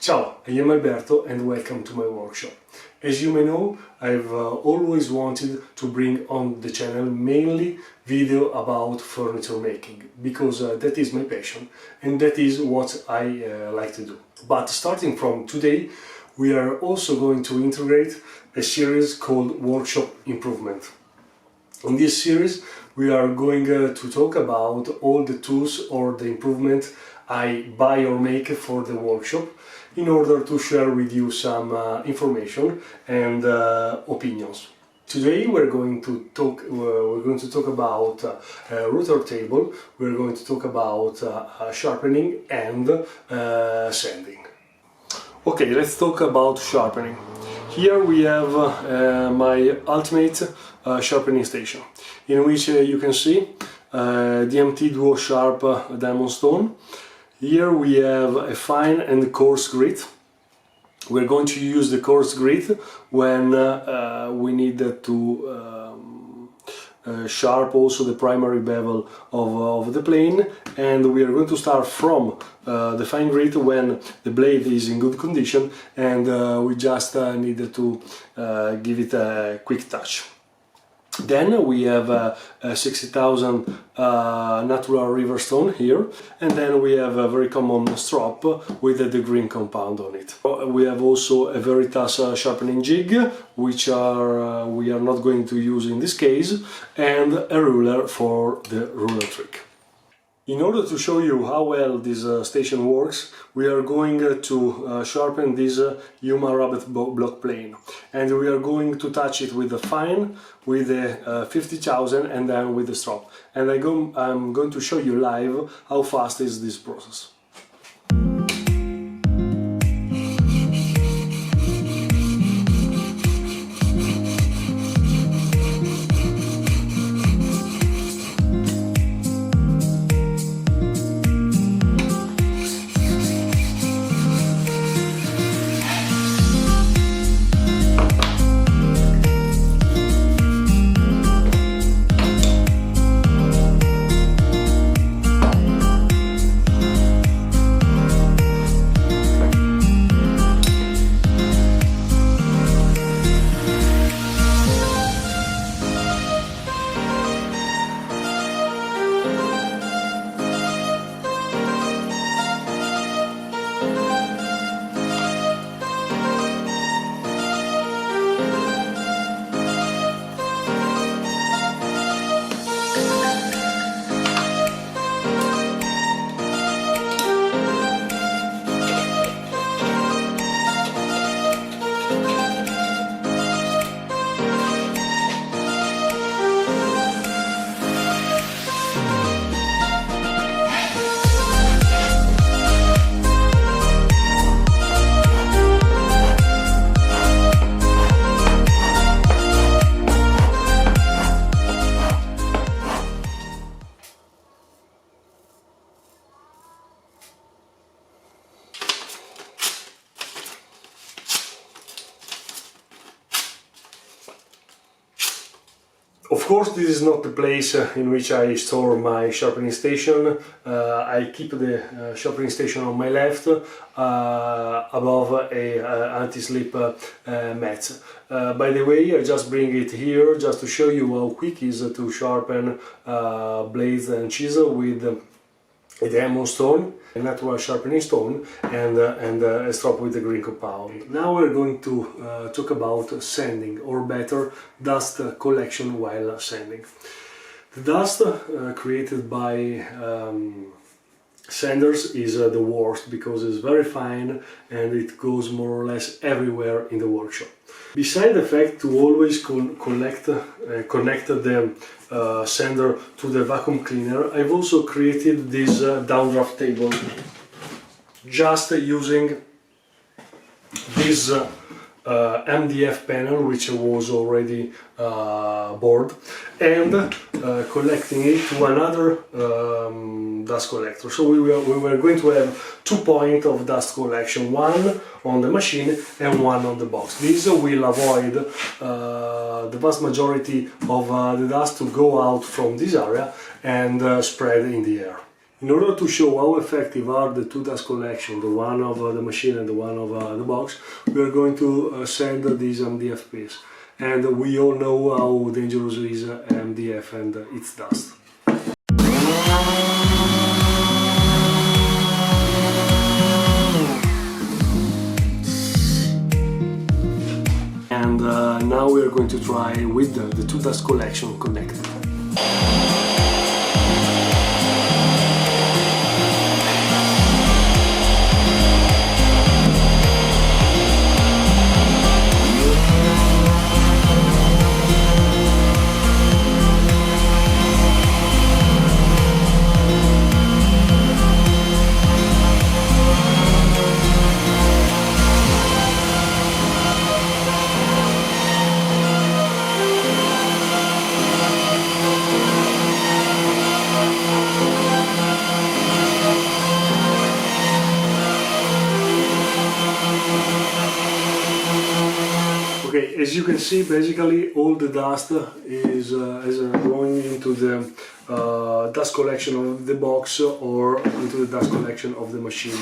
Ciao, I am Alberto and welcome to my workshop. As you may know, I've always wanted to bring on the channel mainly video about furniture making, because that is my passion and that is what I like to do. But starting from today, we are also going to integrate a series called Workshop Improvement. In this series, we are going to talk about all the tools or the improvement I buy or make for the workshop, in order to share with you some information and opinions. Today we're going to talk about router table. We're going to talk about sharpening and sanding. Okay, let's talk about sharpening. Here we have my ultimate sharpening station, in which you can see DMT Duo Sharp diamond stone. Here we have a fine and coarse grit. We're going to use the coarse grit when we need to sharp also the primary bevel of the plane, and we are going to start from the fine grit when the blade is in good condition and we just need to give it a quick touch. Then we have 60,000 natural river stone here, and then we have a very common strop with the green compound on it. We have also a Veritas sharpening jig, which we are not going to use in this case, and a ruler for the ruler trick. In order to show you how well this station works, we are going to sharpen this Yuma rabbet block plane, and we are going to touch it with the fine, with the 50,000 and then with the strop. And I'm going to show you live how fast is this process. Of course, this is not the place in which I store my sharpening station. I keep the sharpening station on my left, above a anti-slip mat. By the way, I just bring it here just to show you how quick it is to sharpen blades and chisel with a diamond stone, a natural sharpening stone, and a strop with the green compound. Now we're going to talk about sanding, or better, dust collection while sanding. The dust created by sanders is the worst, because it's very fine and it goes more or less everywhere in the workshop. Besides the fact to always connect the sander to the vacuum cleaner, I've also created this downdraft table, just using this MDF panel, which was already bored, and collecting it to another dust collector. So we were going to have 2 points of dust collection, one on the machine and one on the box. This will avoid the vast majority of the dust to go out from this area and spread in the air. In order to show how effective are the two dust collection, the one of the machine and the one of the box, we are going to send these MDF paste. And we all know how dangerous is MDF and its dust. And now we are going to try with the two dust collection connected. Okay, as you can see, basically all the dust is going into the dust collection of the box or into the dust collection of the machine.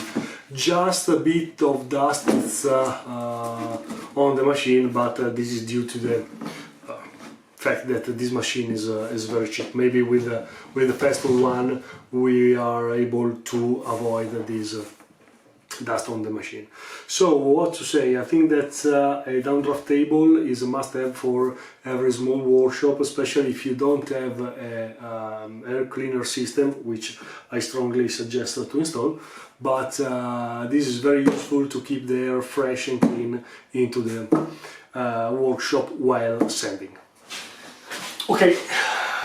Just a bit of dust is on the machine, but this is due to the fact that this machine is very cheap. Maybe with the faster one we are able to avoid this dust on the machine. So what to say, I think that a downdraft table is a must-have for every small workshop, especially if you don't have an air cleaner system, which I strongly suggest to install, but this is very useful to keep the air fresh and clean into the workshop while sanding. Okay,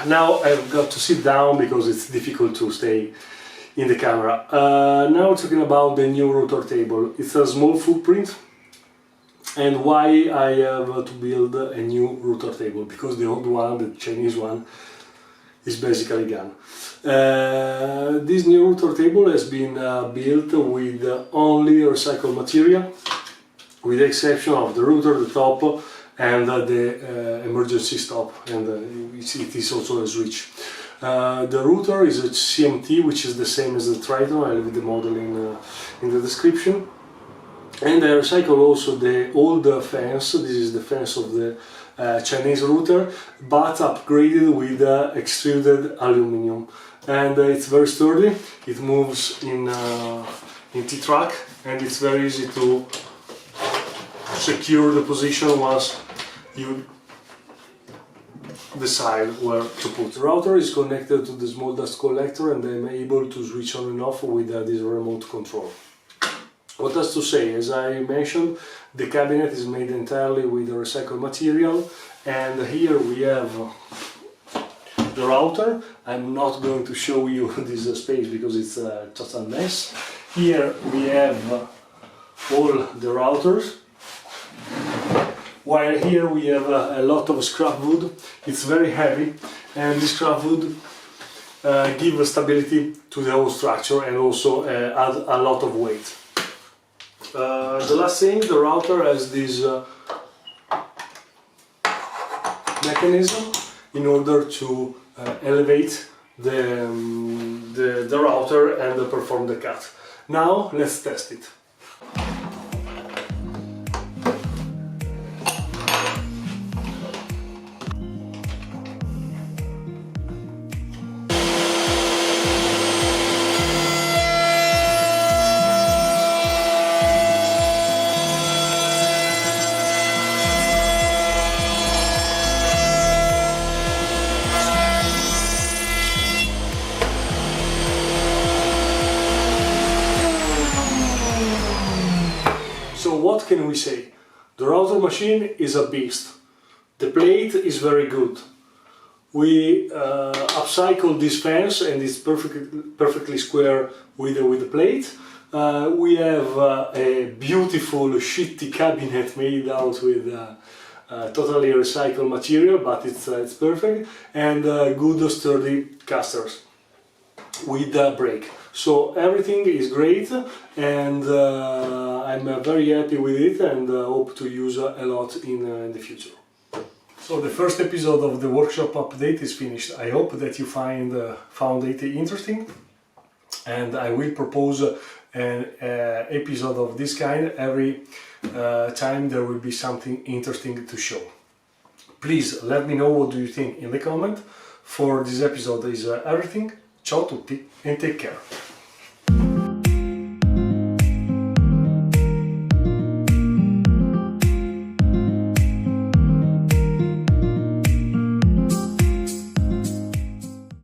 now I've got to sit down because it's difficult to stay in the camera. Now talking about the new router table. It's a small footprint, and why I have to build a new router table, because the old one, the Chinese one, is basically gone. This new router table has been built with only recycled material, with the exception of the router, the top, and the emergency stop, and it is also a switch. The router is a CMT, which is the same as the Triton. I'll leave the model in the description. And I recycle also the old fence. This is the fence of the Chinese router, but upgraded with extruded aluminum. And it's very sturdy. It moves in T-track, and it's very easy to secure the position once you decide where to put. The router is connected to the small dust collector, and I'm able to switch on and off with this remote control. What else to say? As I mentioned, the cabinet is made entirely with recycled material, and here we have the router. I'm not going to show you this space because it's just a mess. Here we have all the routers, while here we have a lot of scrap wood. It's very heavy, and this scrap wood gives stability to the whole structure and also add a lot of weight. The last thing, the router has this mechanism in order to elevate the router and perform the cut. Now let's test it. So what can we say? The router machine is a beast. The plate is very good. We upcycled this fence and it's perfectly square with the plate. We have a beautiful shitty cabinet made out with totally recycled material, but it's perfect, and good sturdy casters with a brake. So everything is great, and I'm very happy with it, and hope to use a lot in the future. So the first episode of the workshop update is finished. I hope that you found it interesting. and I will propose an episode of this kind every time there will be something interesting to show. Please let me know what do you think in the comment. For this episode is everything. Ciao a tutti and take care.